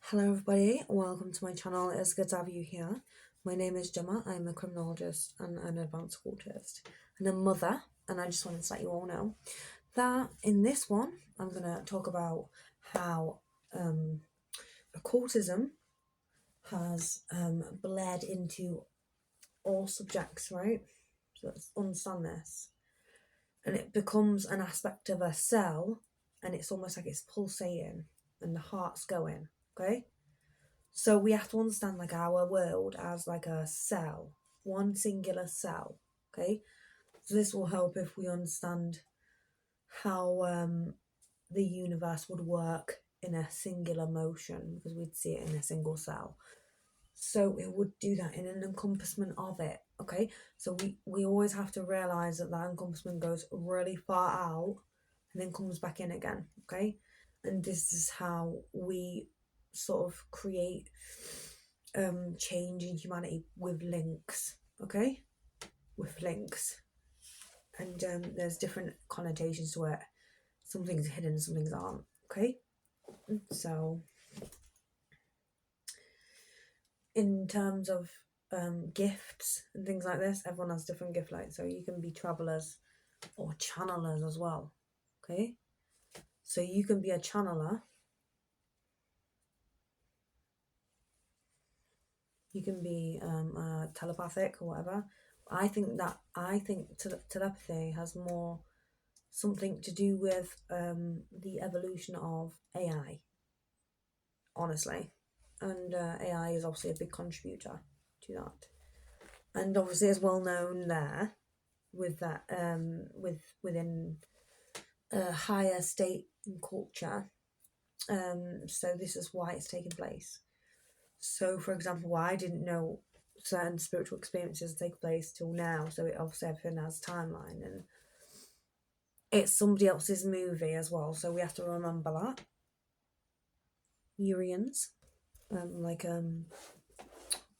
Hello everybody, welcome to my channel. It's good to have you here. My name is Gemma. I'm a criminologist and an advanced cultist and a mother, and I just wanted to let you all know that in this one I'm going to talk about how occultism has bled into all subjects, right? So let's understand this. And it becomes an aspect of a cell, and it's almost like it's pulsating and the heart's going, okay? So we have to understand like our world as like a cell, one singular cell, okay? So this will help if we understand how the universe would work in a singular motion, because we'd see it in a single cell. So it would do that in an encompassment of it, okay? So we always have to realise that encompassment goes really far out and then comes back in again, okay? And this is how we sort of create change in humanity with links, okay? With links. And there's different connotations to it. Some things are hidden, some things aren't, okay? So in terms of gifts and things like this, everyone has different gift lights. So you can be travelers or channelers as well, okay? So you can be a channeler. You can be telepathic or whatever. I think telepathy has more something to do with the evolution of AI, honestly. And AI is obviously a big contributor to that. And obviously it's well known there with that within a higher state and culture. So this is why it's taking place. So for example, I didn't know certain spiritual experiences take place till now, so it obviously everything has timeline, and it's somebody else's movie as well, so we have to remember that. Urians,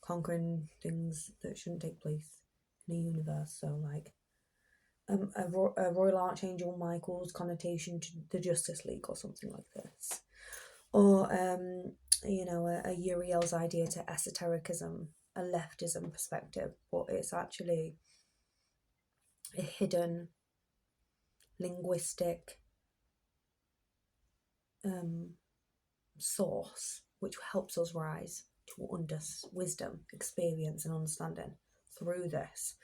conquering things that shouldn't take place in the universe. So like a Royal Archangel Michael's connotation to the Justice League or something like this, or a Uriel's idea to esotericism, a leftism perspective, but it's actually a hidden linguistic source which helps us rise to wisdom, experience, and understanding through this.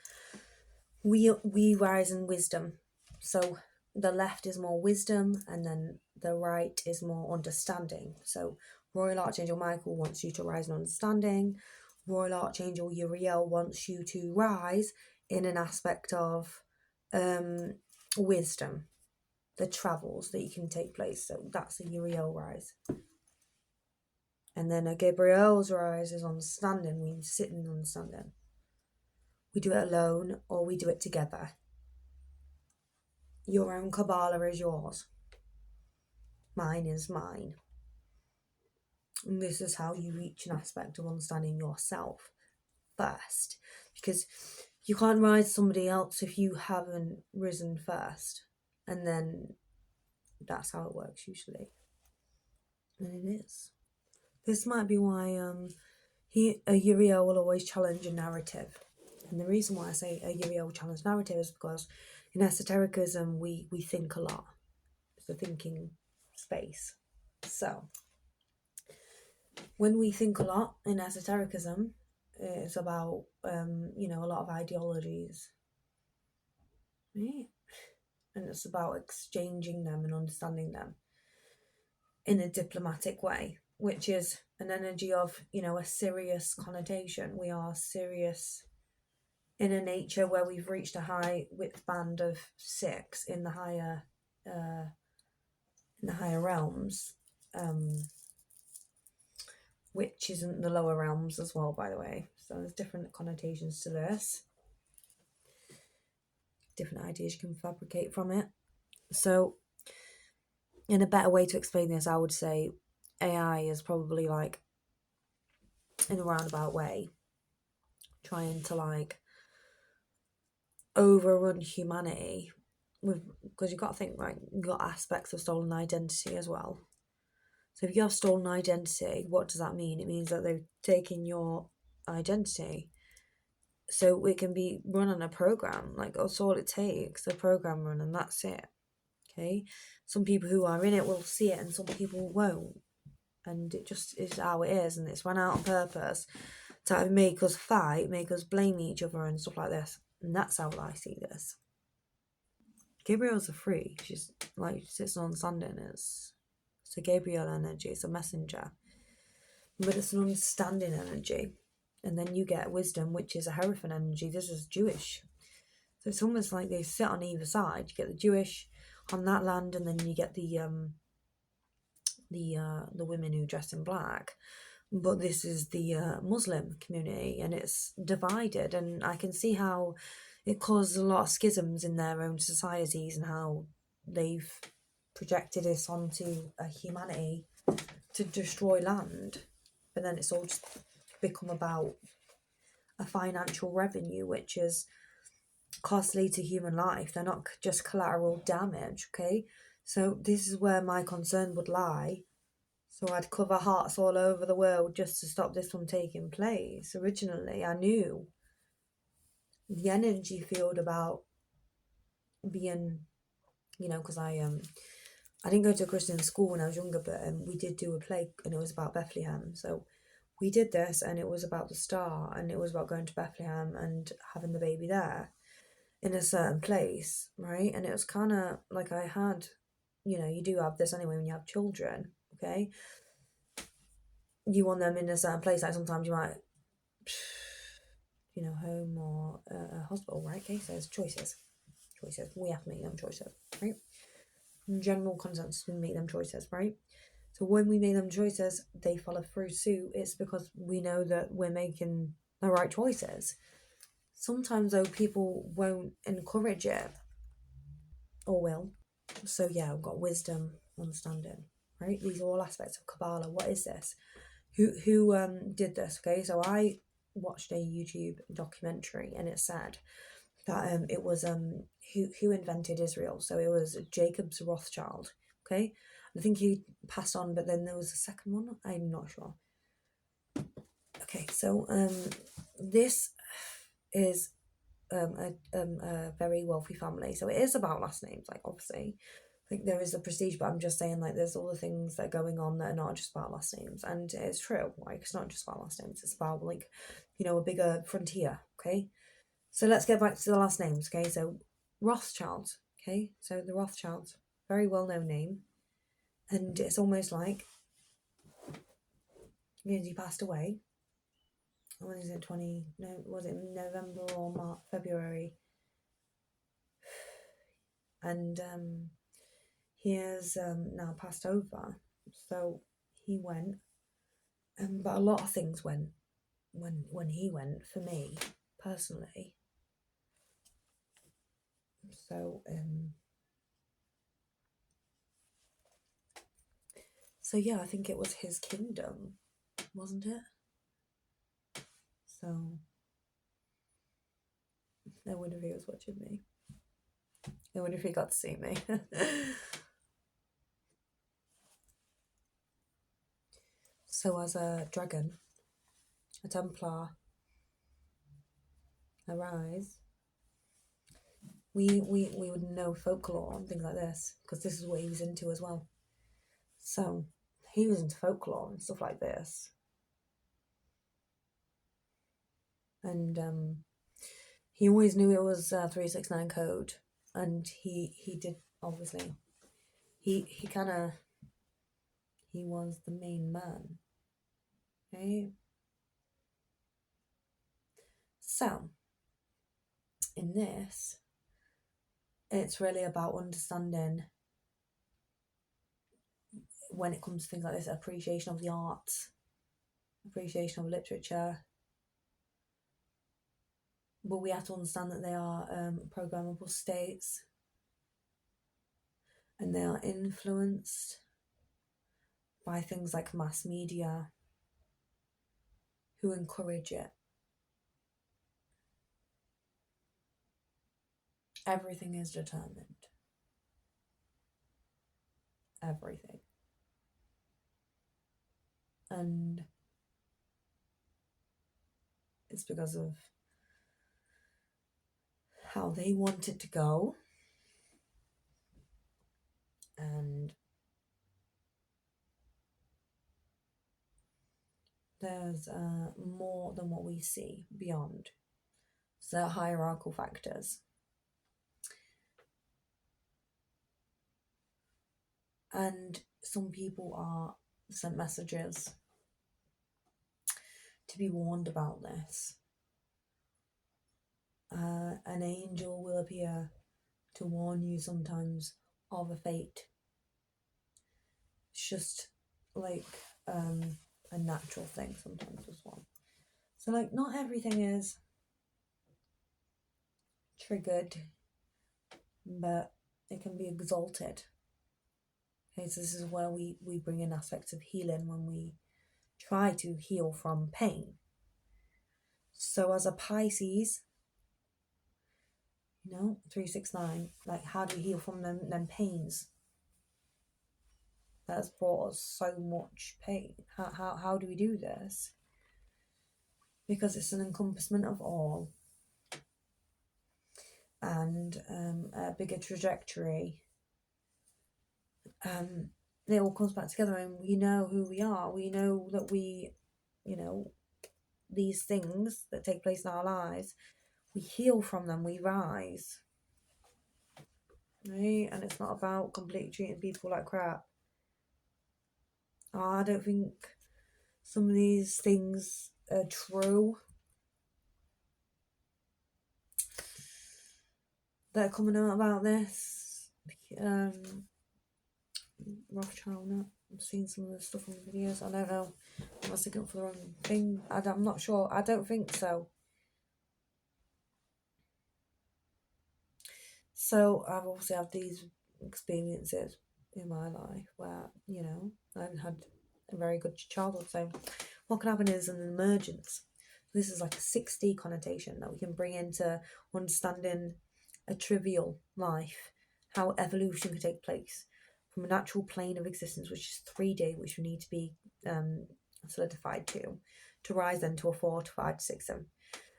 We rise in wisdom. So the left is more wisdom, and then the right is more understanding. So Royal Archangel Michael wants you to rise in understanding. Royal Archangel Uriel wants you to rise in an aspect of wisdom, the travels that you can take place. So that's a Uriel rise. And then a Gabriel's rise is understanding. We sit in understanding. We do it alone or we do it together. Your own Kabbalah is yours. Mine is mine. And this is how you reach an aspect of understanding yourself first. Because you can't rise somebody else if you haven't risen first. And then that's how it works usually. And it is. This might be why Uriel will always challenge a narrative. And the reason why I say a Uriel will challenge narrative is because in esotericism we think a lot. It's a thinking space. So when we think a lot in esotericism, it's about a lot of ideologies, right? And it's about exchanging them and understanding them in a diplomatic way, which is an energy of a serious connotation. We are serious in a nature where we've reached a high width band of 6 in the higher realms, which isn't the lower realms as well, by the way. So there's different connotations to this, different ideas you can fabricate from it. So in a better way to explain this, I would say AI is probably like, in a roundabout way, trying to like overrun humanity with, because you've got to think, right, you've got aspects of stolen identity as well. So if you have stolen identity, what does that mean? It means that they've taken your identity. So it can be run on a program, like that's all it takes, a program run, and that's it. Okay, some people who are in it will see it and some people won't, and it just is how it is, and it's run out on purpose to make us fight, make us blame each other and stuff like this. And that's how I see this. Gabriel's a freak. She's like, sits on understanding. It's a Gabriel energy, it's a messenger, but it's an understanding energy. And then you get wisdom, which is a Hierophant energy. This is Jewish. So it's almost like they sit on either side. You get the Jewish on that land, and then you get the women who dress in black. But this is the Muslim community, and it's divided. And I can see how it causes a lot of schisms in their own societies, and how they've projected this onto humanity to destroy land. But then it's all just become about a financial revenue, which is costly to human life. They're not just collateral damage, okay? So this is where my concern would lie. So I'd cover hearts all over the world just to stop this from taking place. Originally, I knew the energy field about being, because I didn't go to a Christian school when I was younger, but we did do a play, and it was about Bethlehem. So we did this, and it was about the star, and it was about going to Bethlehem and having the baby there in a certain place, right? And it was kind of like I had, you do have this anyway when you have children, okay? You want them in a certain place, like sometimes you might, home or a hospital, right? Okay, so there's choices. We have to make them choices, right? In general consensus, we make them choices, right? So when we make them choices, they follow through suit. It's because we know that we're making the right choices. Sometimes, though, people won't encourage it, or will. So yeah, I've got wisdom, understanding, right? These are all aspects of Kabbalah. What is this? Who did this? Okay, so I watched a YouTube documentary, and it said that it was who invented Israel. So it was Jacob's Rothschild. Okay, I think he passed on, but then there was a second one. I'm not sure. Okay, so this is a very wealthy family. So it is about last names, like obviously. I think there is a prestige, but I'm just saying, like, there's all the things that are going on that are not just about last names, and it's true. Like, it's not just about last names; it's about like, a bigger frontier. Okay, so let's get back to the last names. Okay, so Rothschild. Okay, so the Rothschilds, very well-known name, and it's almost like he passed away. When is it? Was it November or March, February? And he has now passed over. So he went, but a lot of things went when he went for me personally. So yeah, I think it was his kingdom, wasn't it? So I wonder if he was watching me. I wonder if he got to see me. So as a dragon, a Templar, a rise, we would know folklore and things like this, because this is what he was into as well. So he was into folklore and stuff like this. And he always knew it was 369 code, and he did, obviously. He was the main man. Okay? So, in this, it's really about understanding, when it comes to things like this, appreciation of the arts, appreciation of literature. But we have to understand that they are programmable states, and they are influenced by things like mass media, who encourage it. Everything is determined. Everything. and it's because of how they want it to go, and there's more than what we see beyond. So hierarchical factors. And some people are sent messages to be warned about this. An angel will appear to warn you sometimes of a fate. It's just like a natural thing sometimes as well. So like not everything is triggered, but it can be exalted. Okay, so this is where we bring in aspects of healing when we try to heal from pain. So as a Pisces, 369, like how do we heal from them pains that has brought us so much pain? How do we do this? Because it's an encompassment of all, and a bigger trajectory. It all comes back together, and we know who we are. We know that we, these things that take place in our lives, we heal from them, we rise. Right? And it's not about completely treating people like crap. I don't think some of these things are true that are coming out about this. Rothschild, I've seen some of the stuff on the videos. I don't know. I was looking for the wrong thing. I'm not sure. I don't think so. So I've obviously had these experiences in my life where, I haven't had a very good childhood. So what can happen is an emergence. This is like a 6D connotation that we can bring into understanding a trivial life, how evolution can take place from a natural plane of existence, which is 3D, which we need to be solidified to rise then to a 4 to 5 to 6.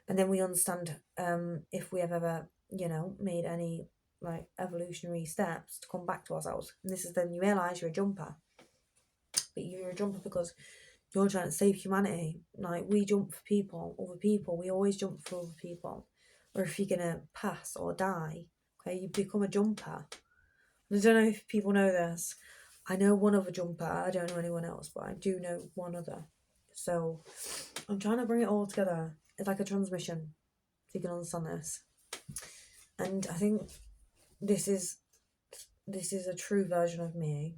And then we understand if we have ever, made any like evolutionary steps to come back to ourselves. And this is then you realise you're a jumper. But you're a jumper because you're trying to save humanity. Like, we jump for people, other people. We always jump for other people. Or if you're going to pass or die, okay, you become a jumper. I don't know if people know this. I know one other jumper. I don't know anyone else, but I do know one other. So I'm trying to bring it all together. It's like a transmission, so you can understand this. And I think this is a true version of me,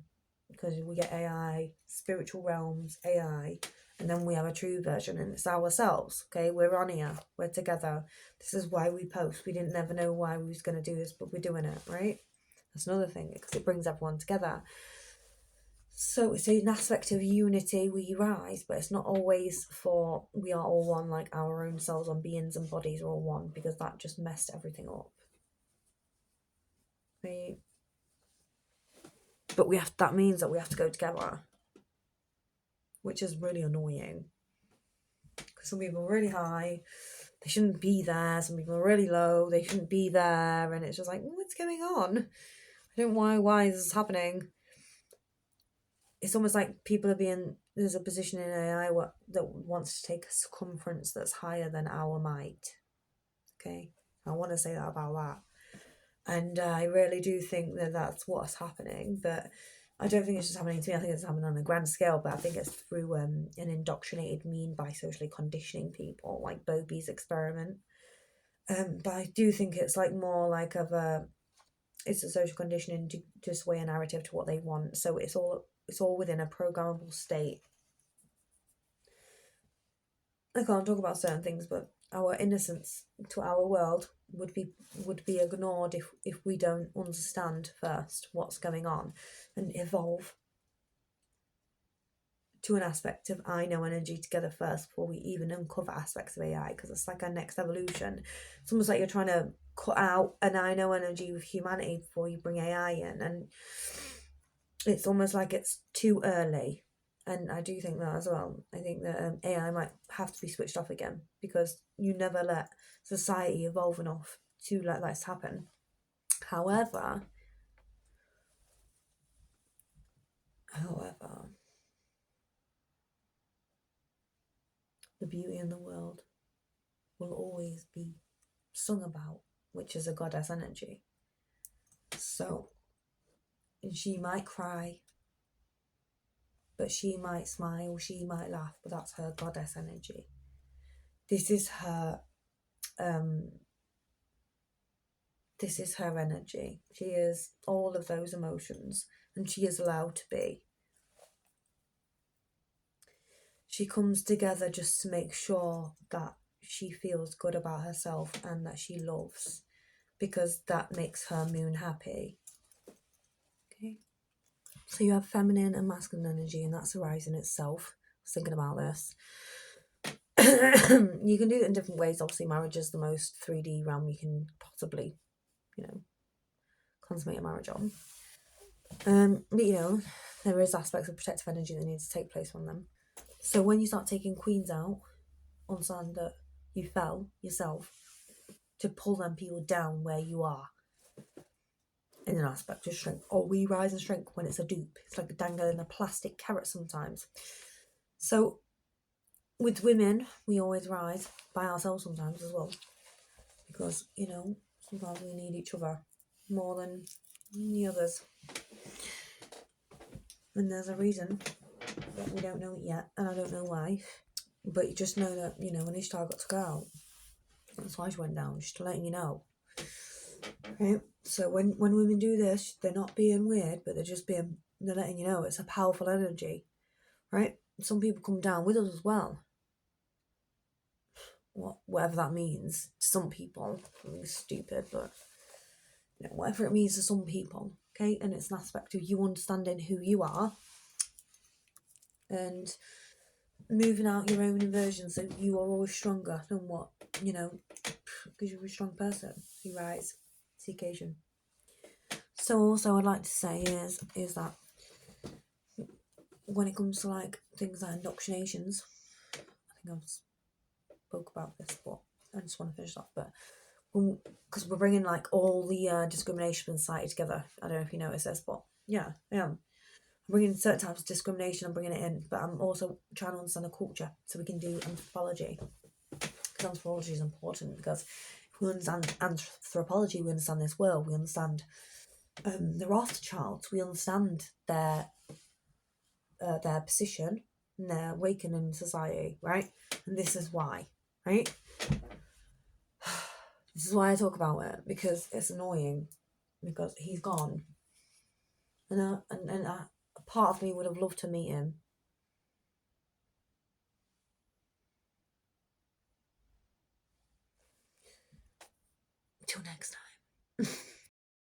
because we get AI, spiritual realms, AI, and then we have a true version, and it's ourselves. Okay, we're on here, we're together. This is why we post. We didn't never know why we was going to do this, but we're doing it, right? That's another thing, because it brings everyone together. So it's an aspect of unity, we rise, but it's not always for we are all one, like our own souls and beings and bodies are all one, because that just messed everything up. Right? But that means that we have to go together, which is really annoying. Because some people are really high, they shouldn't be there. Some people are really low, they shouldn't be there. And it's just like, what's going on? I don't know why this is happening. It's almost like people are there's a position in AI that wants to take a circumference that's higher than our might. Okay, I want to say that about that. And I really do think that that's what's happening, but I don't think it's just happening to me. I think it's happening on a grand scale, but I think it's through an indoctrinated mean by socially conditioning people, like Bowlby's experiment. But I do think it's like more like it's a social conditioning to sway a narrative to what they want. So it's all within a programmable state. I can't talk about certain things, but our innocence to our world would be ignored if we don't understand first what's going on and evolve to an aspect of I know energy together first before we even uncover aspects of AI, because it's like our next evolution. It's almost like you're trying to cut out an I know energy with humanity before you bring AI in, and it's almost like it's too early. And I do think that as well. I think that AI might have to be switched off again, because you never let society evolve enough to let this happen. However, the beauty in the world will always be sung about, which is a goddess energy. So she might cry, but she might smile, she might laugh, but that's her goddess energy. This is her energy. She is all of those emotions, and she is allowed to be. She comes together just to make sure that she feels good about herself and that she loves, because that makes her moon happy. Okay. So you have feminine and masculine energy, and that's the rising itself. I was thinking about this. You can do it in different ways. Obviously, marriage is the most 3D realm you can possibly, consummate a marriage on. But there is aspects of protective energy that need to take place from them. So when you start taking queens out, understand that you fell yourself to pull them people down where you are in an aspect of shrink. Or we rise and shrink when it's a dupe. It's like dangling a plastic carrot sometimes. So with women, we always rise by ourselves sometimes as well, because sometimes we need each other more than the others, and there's a reason, but we don't know it yet, and I don't know why. But you just know that when Ishtar got to go out, that's why she went down, just to letting you know. Right? So when women do this, they're not being weird, but they're letting you know it's a powerful energy, right? Some people come down with us as well. Whatever that means to some people, it's stupid, but whatever it means to some people, okay? And it's an aspect of you understanding who you are and moving out your own inversion, so you are always stronger than what, because you're a strong person. You rise to the occasion. So also I'd like to say is that when it comes to like things like indoctrinations, I think I've spoke about this, but I just want to finish that. But because we're bringing like all the discrimination in society together. I don't know if you notice this, but yeah, I am. I'm bringing certain types of discrimination, I'm bringing it in, but I'm also trying to understand the culture so we can do anthropology. Because anthropology is important, because if we understand anthropology, we understand this world, we understand the Rothschilds, we understand their position and their awakening in society, right? And this is why, right? This is why I talk about it, because it's annoying, because he's gone, and a part of me would have loved to meet him. Till next time.